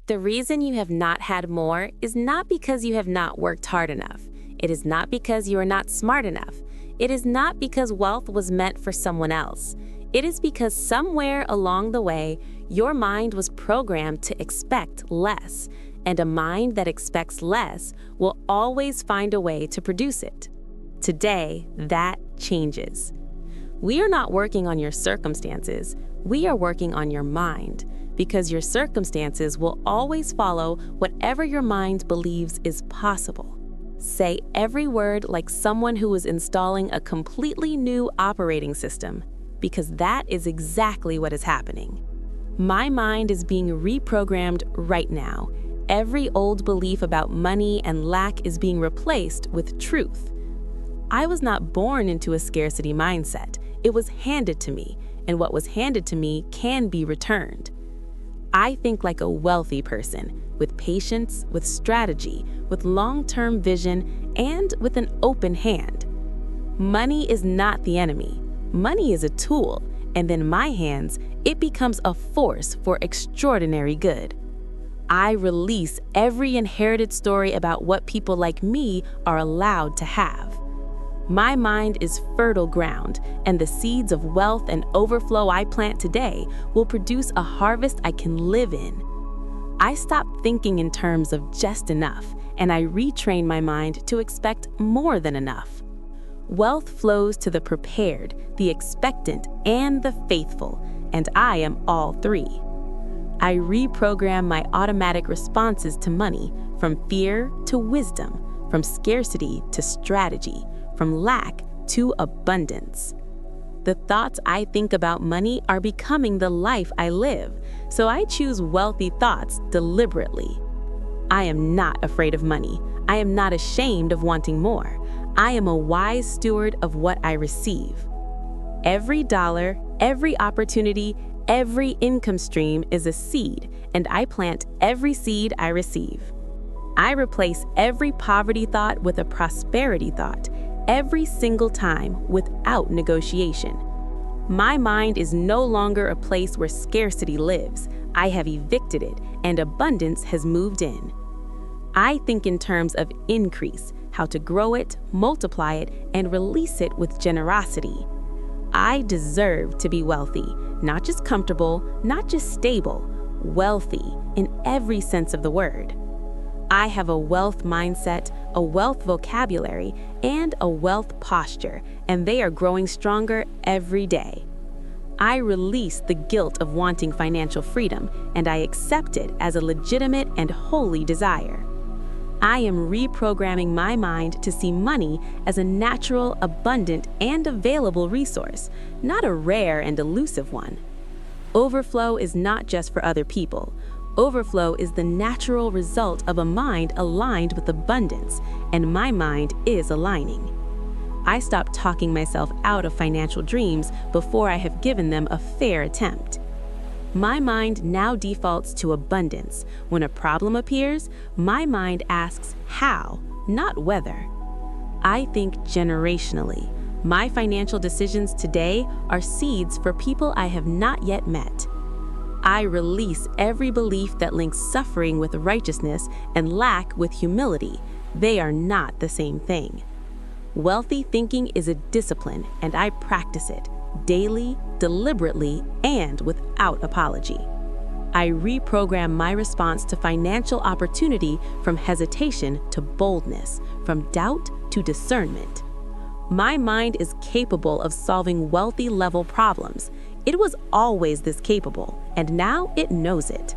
The reason you have not had more is not because you have not worked hard enough. It is not because you are not smart enough. It is not because wealth was meant for someone else. It is because somewhere along the way, your mind was programmed to expect less, and a mind that expects less will always find a way to produce it. Today, that changes. We are not working on your circumstances. We are working on your mind, because your circumstances will always follow whatever your mind believes is possible. Say every word like someone who is installing a completely new operating system, because that is exactly what is happening. My mind is being reprogrammed right now. Every old belief about money and lack is being replaced with truth. I was not born into a scarcity mindset. It was handed to me, and what was handed to me can be returned. I think like a wealthy person, with patience, with strategy, with long-term vision, and with an open hand. Money is not the enemy. Money is a tool, and in my hands, it becomes a force for extraordinary good. I release every inherited story about what people like me are allowed to have. My mind is fertile ground, and the seeds of wealth and overflow I plant today will produce a harvest I can live in. I stop thinking in terms of just enough, and I retrain my mind to expect more than enough. Wealth flows to the prepared, the expectant, and the faithful, and I am all three. I reprogram my automatic responses to money from fear to wisdom, from scarcity to strategy, from lack to abundance. The thoughts I think about money are becoming the life I live, so I choose wealthy thoughts deliberately. I am not afraid of money. I am not ashamed of wanting more. I am a wise steward of what I receive. Every dollar, every opportunity, every income stream is a seed, and I plant every seed I receive. I replace every poverty thought with a prosperity thought, every single time without negotiation. My mind is no longer a place where scarcity lives. I have evicted it, and abundance has moved in. I think in terms of increase, how to grow it, multiply it, and release it with generosity. I deserve to be wealthy, not just comfortable, not just stable, wealthy in every sense of the word. I have a wealth mindset, a wealth vocabulary, and a wealth posture, and they are growing stronger every day. I release the guilt of wanting financial freedom, and I accept it as a legitimate and holy desire. I am reprogramming my mind to see money as a natural, abundant, and available resource, not a rare and elusive one. Overflow is not just for other people. Overflow is the natural result of a mind aligned with abundance, and my mind is aligning. I stop talking myself out of financial dreams before I have given them a fair attempt. My mind now defaults to abundance. When a problem appears, my mind asks how, not whether. I think generationally. My financial decisions today are seeds for people I have not yet met. I release every belief that links suffering with righteousness and lack with humility. They are not the same thing. Wealthy thinking is a discipline, and I practice it daily, deliberately, and without apology. I reprogram my response to financial opportunity from hesitation to boldness, from doubt to discernment. My mind is capable of solving wealthy-level problems. It was always this capable, and now it knows it.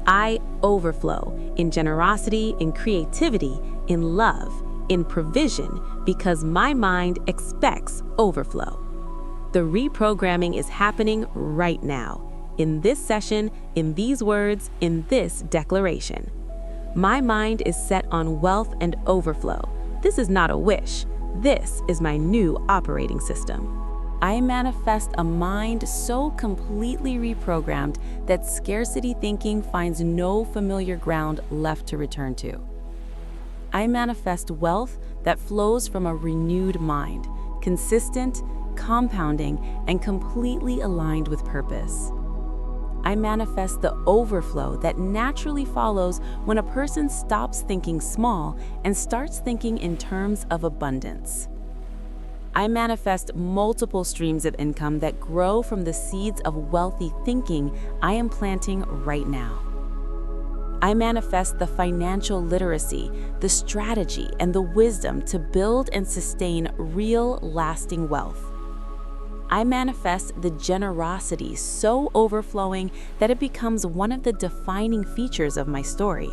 I overflow in generosity, in creativity, in love, in provision, because my mind expects overflow. The reprogramming is happening right now, in this session, in these words, in this declaration. My mind is set on wealth and overflow. This is not a wish. This is my new operating system. I manifest a mind so completely reprogrammed that scarcity thinking finds no familiar ground left to return to. I manifest wealth that flows from a renewed mind, consistent, compounding, and completely aligned with purpose. I manifest the overflow that naturally follows when a person stops thinking small and starts thinking in terms of abundance. I manifest multiple streams of income that grow from the seeds of wealthy thinking I am planting right now. I manifest the financial literacy, the strategy, and the wisdom to build and sustain real, lasting wealth. I manifest the generosity so overflowing that it becomes one of the defining features of my story.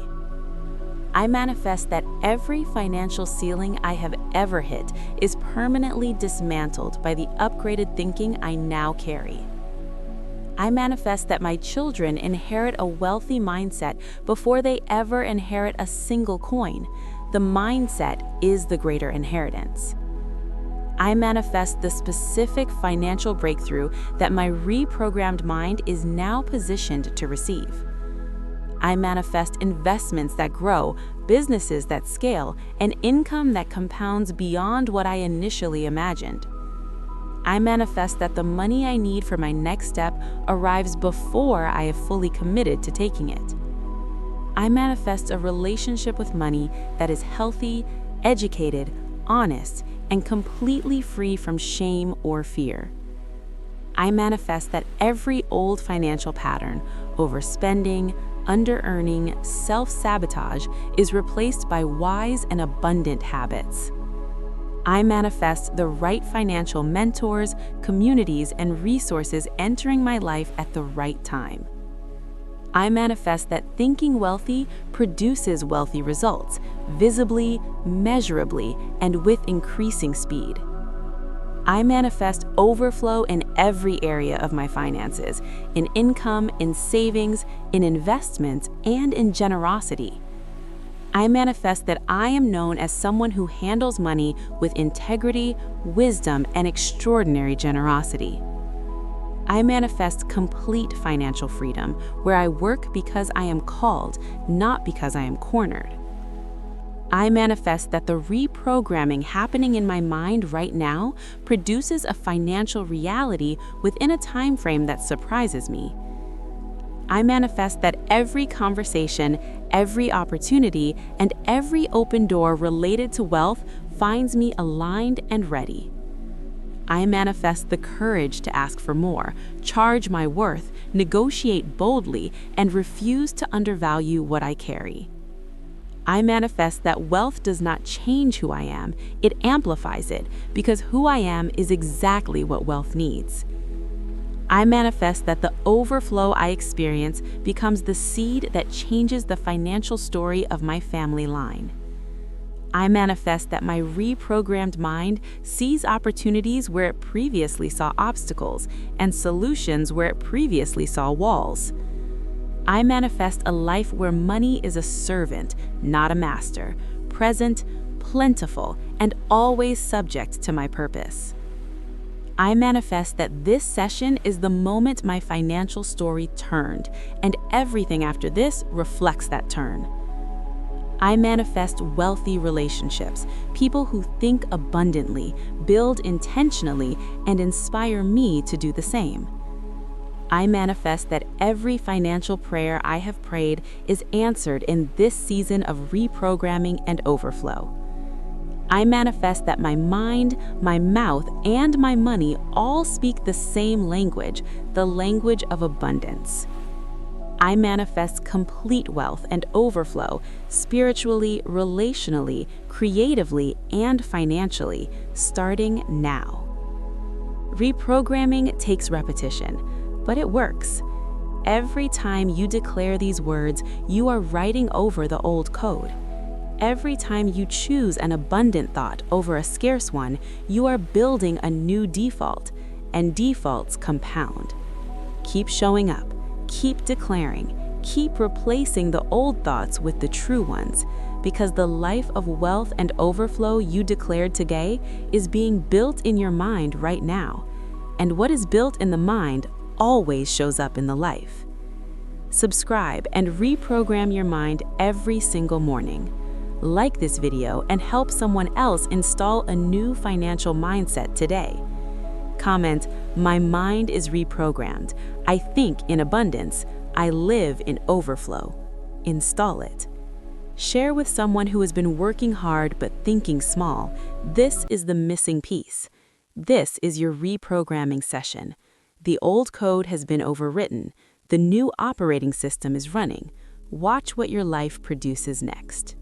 I manifest that every financial ceiling I have ever hit is permanently dismantled by the upgraded thinking I now carry. I manifest that my children inherit a wealthy mindset before they ever inherit a single coin. The mindset is the greater inheritance. I manifest the specific financial breakthrough that my reprogrammed mind is now positioned to receive. I manifest investments that grow, businesses that scale, and income that compounds beyond what I initially imagined. I manifest that the money I need for my next step arrives before I have fully committed to taking it. I manifest a relationship with money that is healthy, educated, honest, and completely free from shame or fear. I manifest that every old financial pattern, overspending, under-earning, self-sabotage, is replaced by wise and abundant habits. I manifest the right financial mentors, communities, and resources entering my life at the right time. I manifest that thinking wealthy produces wealthy results, visibly, measurably, and with increasing speed. I manifest overflow in every area of my finances, in income, in savings, in investments, and in generosity. I manifest that I am known as someone who handles money with integrity, wisdom, and extraordinary generosity. I manifest complete financial freedom, where I work because I am called, not because I am cornered. I manifest that the reprogramming happening in my mind right now produces a financial reality within a time frame that surprises me. I manifest that every conversation, every opportunity, and every open door related to wealth finds me aligned and ready. I manifest the courage to ask for more, charge my worth, negotiate boldly, and refuse to undervalue what I carry. I manifest that wealth does not change who I am, it amplifies it, because who I am is exactly what wealth needs. I manifest that the overflow I experience becomes the seed that changes the financial story of my family line. I manifest that my reprogrammed mind sees opportunities where it previously saw obstacles and solutions where it previously saw walls. I manifest a life where money is a servant, not a master, present, plentiful, and always subject to my purpose. I manifest that this session is the moment my financial story turned, and everything after this reflects that turn. I manifest wealthy relationships, people who think abundantly, build intentionally, and inspire me to do the same. I manifest that every financial prayer I have prayed is answered in this season of reprogramming and overflow. I manifest that my mind, my mouth, and my money all speak the same language, the language of abundance. I manifest complete wealth and overflow spiritually, relationally, creatively, and financially, starting now. Reprogramming takes repetition, but it works. Every time you declare these words, you are writing over the old code. Every time you choose an abundant thought over a scarce one, you are building a new default, and defaults compound. Keep showing up. Keep declaring, keep replacing the old thoughts with the true ones, because the life of wealth and overflow you declared today is being built in your mind right now. And what is built in the mind always shows up in the life. Subscribe and reprogram your mind every single morning. Like this video and help someone else install a new financial mindset today. Comment, My mind is reprogrammed. I think in abundance. I live in overflow. Install it. Share with someone who has been working hard but thinking small. This is the missing piece. This is your reprogramming session. The old code has been overwritten. The new operating system is running. Watch what your life produces next.